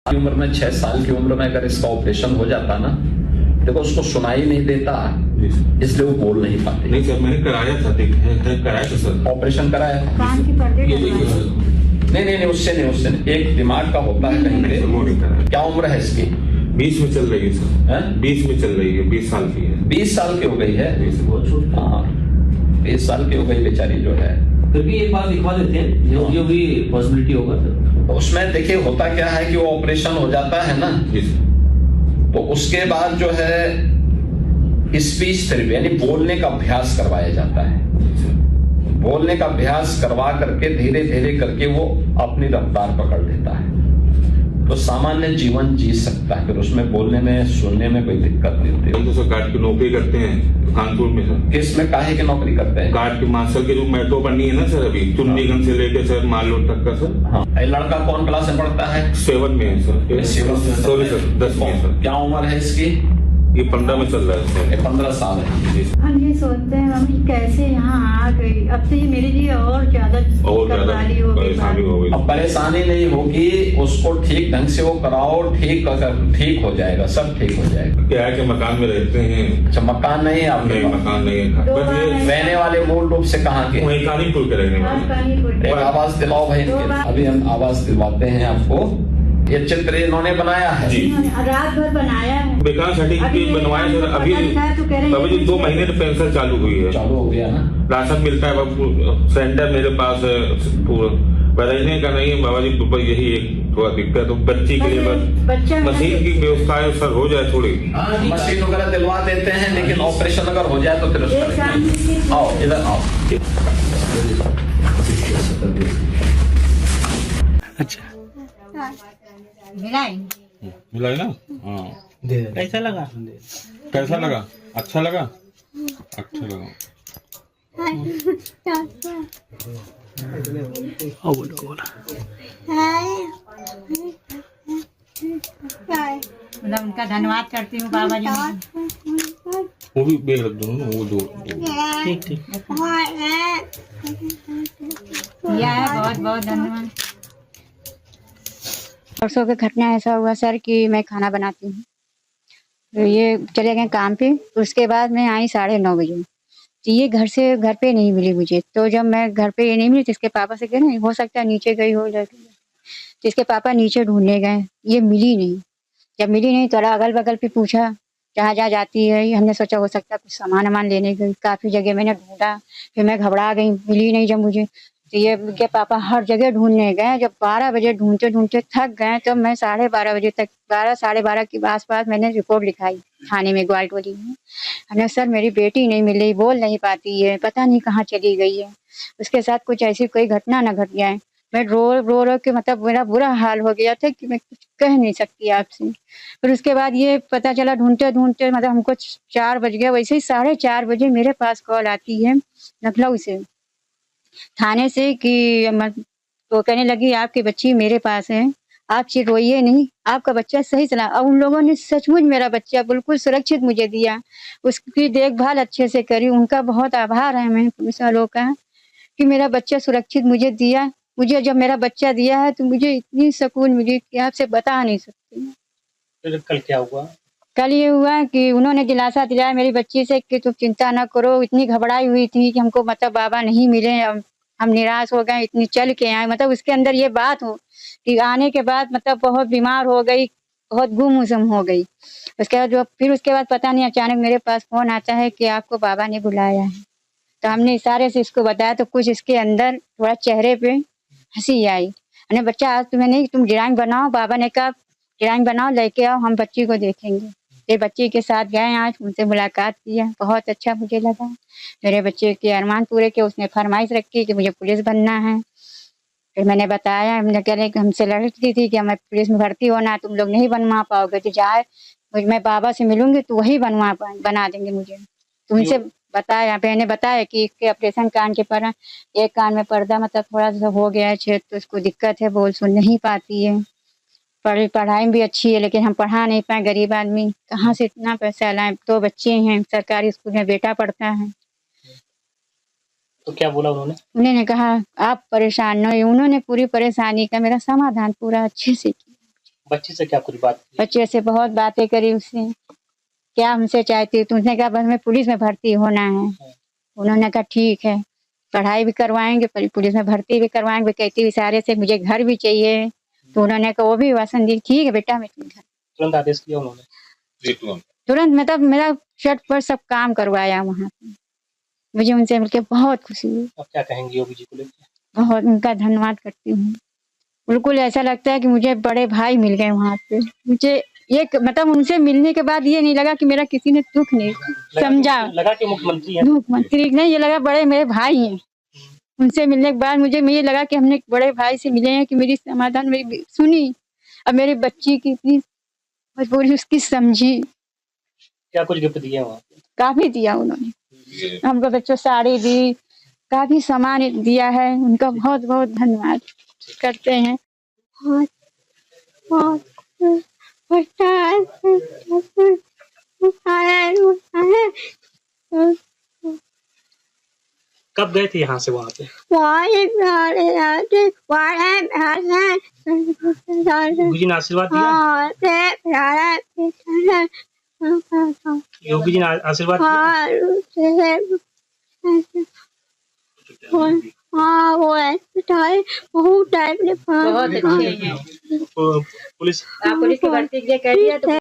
उम्र में 6 साल की उम्र में अगर इसका ऑपरेशन हो जाता ना, देखो उसको सुनाई नहीं देता, इसलिए वो बोल नहीं पाते। नहीं सर, मैंने कराया था, कराया था सर, ऑपरेशन कराया। कान की पर्दे नहीं, उससे नहीं, एक दिमाग का होता है कहीं पे। वो नहीं कराया। क्या उम्र है इसकी? 20 में चल रही है सर। 20 में चल रही है, 20 साल की है। 20 साल की हो गई है। बहुत छोटी। हाँ, 20 साल की हो गई बेचारी जो है। फिर भी एक बार दिखवा देते हैं, जो भी पॉसिबिलिटी होगा। तो उसमें देखिए होता क्या है कि वो ऑपरेशन हो जाता है ना, तो उसके बाद जो है स्पीच थेरेपी यानी बोलने का अभ्यास करवाया जाता है। बोलने का अभ्यास करवा करके धीरे धीरे करके वो अपनी रफ्तार पकड़ लेता है, तो सामान्य जीवन जी सकता है। फिर उसमें बोलने में सुनने में कोई दिक्कत नहीं होती। हम तो सर गार्ड की नौकरी करते हैं कानपुर में सर। किस में काहे की नौकरी करते हैं? गार्ड की मार्शल की जो मेट्रो बननी है ना सर, अभी चुन्नीगंज से लेके सर मालरोड तक का सर। हाँ, ये लड़का कौन क्लास में पढ़ता है? 7 में है सर। सॉरी सर, 10 में है सर। क्या उम्र है इसकी? ये 15 में चल रहा है सर। 15 साल है। हम ये सोचते हैं मम्मी कैसे यहाँ आ गई, अब तो ये मेरे लिए और ज्यादा परेशानी हो गई। अब परेशानी नहीं होगी, उसको ठीक ढंग से वो कराओ, ठीक हो जाएगा, सब ठीक हो जाएगा। क्या है कि मकान में रहते हैं। अच्छा, मकान नहीं है आपके? मकान नहीं है, बस ये रहने वाले मूल रूप से कहाँ के? वही कानीपुर के रहने वाले। एक आवाज दिलाओ भाई इनके। अभी हम आवाज दिलवाते हैं आपको। ये चित्र इन्होंने बनाया है जी, रात भर बनाया है। बेकार सर्टिफिकेट बनवाया सर। अभी 2 महीने से पेंशन चालू हुई है। चालू हो गया ना? राशन मिलता है बाबू, सेंटर मेरे पास है पूरा। बदलने का नहीं है बाबा जी, यही एक थोड़ा दिक्कत। तो बच्ची के लिए बस मशीन की व्यवस्था है सर, हो जाए थोड़ी। मशीन वगैरह दिलवा देते हैं, लेकिन ऑपरेशन अगर हो जाए तो फिर उसका आओ, इधर आओ। अच्छा, मिला ना? हाँ। कैसा लगा? कैसा लगा? अच्छा लगा? अच्छा लगा। बोलो। मतलब उनका धन्यवाद करती हूँ बाबा जी। वो भी बेग रख दो ना, वो दो। ठीक। किया है, बहुत बहुत धन्यवाद। परसों की घटना ऐसा हुआ सर कि मैं खाना बनाती हूँ, तो ये चले गए काम पे। तो उसके बाद मैं आई 9:30 बजे, तो ये घर पे नहीं मिली मुझे। तो जब मैं घर पे ये नहीं मिली तो इसके पापा से कह नहीं, हो सकता है नीचे गई हो जाती। तो इसके पापा नीचे ढूंढने गए, ये मिली नहीं। जब मिली नहीं तो अगल बगल पे पूछा जहाँ जाती है। हमने सोचा हो सकता है कुछ सामान लेने गई। काफ़ी जगह मैंने ढूंढा, फिर मैं घबरा गई, मिली नहीं जब मुझे। तो ये के पापा हर जगह ढूंढने गए। जब 12 बजे ढूंढते थक गए, तो मैं 12:30 बजे तक, 12 साढ़े 12 के आसपास मैंने रिपोर्ट लिखाई थाने में, ग्वालटोली में। हमने सर मेरी बेटी नहीं मिली, बोल नहीं पाती है, पता नहीं कहाँ चली गई है, उसके साथ कुछ ऐसी कोई घटना ना घट जाए। मैं रो के मतलब मेरा बुरा हाल हो गया था कि मैं कुछ कह नहीं सकती आपसे। फिर उसके बाद ये पता चला ढूंढते मतलब हमको 4 बज गया। वैसे ही 4:30 बजे मेरे पास कॉल आती है लखनऊ से, थाने से, कि तो कहने लगी आपकी बच्ची मेरे पास है, आप रोइए नहीं, आपका बच्चा सही चला। और उन लोगों ने सचमुच मेरा बच्चा बिल्कुल सुरक्षित मुझे दिया, उसकी देखभाल अच्छे से करी। उनका बहुत आभार है मैं पुलिस वालों का कि मेरा बच्चा सुरक्षित मुझे दिया। मुझे जब मेरा बच्चा दिया है तो मुझे इतनी सुकून मिली कि आपसे बता नहीं सकती। फिर कल क्या हुआ? कल ये हुआ कि उन्होंने दिलासा दिलाया मेरी बच्ची से कि तुम चिंता ना करो। इतनी घबराई हुई थी कि हमको मतलब बाबा नहीं मिले, हम निराश हो गए, इतनी चल के आए। मतलब उसके अंदर ये बात हो कि आने के बाद मतलब बहुत बीमार हो गई, बहुत गुमसुम हो गई। उसके बाद फिर उसके बाद पता नहीं अचानक मेरे पास फोन आता है कि आपको बाबा ने बुलाया है। तो हमने इशारे से इसको बताया, तो कुछ इसके अंदर थोड़ा चेहरे पे हंसी आई। अरे बच्चा आज तुम्हें नहीं, तुम ड्राइंग बनाओ, बाबा ने कहा ड्राइंग बनाओ, लेके आओ, हम बच्ची को देखेंगे। ये बच्ची के साथ गए, आज उनसे मुलाकात किया, बहुत अच्छा मुझे लगा। मेरे बच्चे के अरमान पूरे के, उसने फरमाइश रखी कि मुझे पुलिस बनना है। फिर मैंने बताया, हमने कह रहे कि हमसे लड़ती थी कि हमें पुलिस में भर्ती होना, तुम लोग नहीं बनवा पाओगे, तो जाए मैं बाबा से मिलूंगी तो वही बना देंगे मुझे। तो उनसे बताया, मैंने बताया कि इसके ऑपरेशन कान के पर एक कान में पर्दा मतलब थोड़ा सा हो गया है छेद, तो उसको दिक्कत है, बोल सुन नहीं पाती है। पढ़ाई भी अच्छी है, लेकिन हम पढ़ा नहीं पाए, गरीब आदमी कहाँ से इतना पैसा लाएं। 2 बच्चे हैं, सरकारी स्कूल में बेटा पढ़ता है। तो क्या बोला उन्होंने? उन्होंने कहा आप परेशान न होइए। उन्होंने पूरी परेशानी का मेरा समाधान पूरा अच्छे से किया। बच्ची से क्या कुछ बात की? बच्चे से बहुत बातें करी उससे, क्या हमसे चाहती है, तुमने कहा बस हमें पुलिस में भर्ती होना है। उन्होंने कहा ठीक है, पढ़ाई भी करवाएंगे, पुलिस में भर्ती भी करवाएंगे। कहती इशारे से मुझे घर भी चाहिए, तो उन्होंने कहा वो भी वासन दी, ठीक है बेटा मैं घर। तुरंत आदेश किया उन्होंने? तुरंत मतलब मेरा शर्ट पर सब काम करवाया वहाँ पे। मुझे उनसे मिलकर बहुत खुशी हुई। अब क्या कहेंगी योगी जी को लेकर? बहुत उनका धन्यवाद करती हूँ। बिल्कुल ऐसा लगता है कि मुझे बड़े भाई मिल गए वहाँ पे। मुझे ये मतलब उनसे मिलने के बाद ये नहीं लगा कि मेरा किसी ने दुख नहीं समझा। लगा कि मुख्यमंत्री हैं? मुख्यमंत्री नहीं, ये लगा बड़े मेरे भाई हैं। उनसे मिलने के बाद मुझे ये लगा कि हमने बड़े भाई से मिले हैं, कि मेरी समाधान मेरी सुनी। अब मेरी बच्ची की इतनी मजबूरी उसकी समझी। क्या कुछ गिफ्ट दिए वहाँ पे? काफी दिया उन्होंने हमको, बच्चों साड़ी दी, काफी सामान दिया है। उनका बहुत बहुत धन्यवाद करते हैं। कब गए थे यहाँ से वहाँ पे? योगी जी ने आशीर्वाद दिया? योगी जी ने आशीर्वाद दिया? हाँ वो है बहुत टाइम बहुत अच्छे हैं। पुलिस पुलिस की भर्ती के लिए कह दिया तो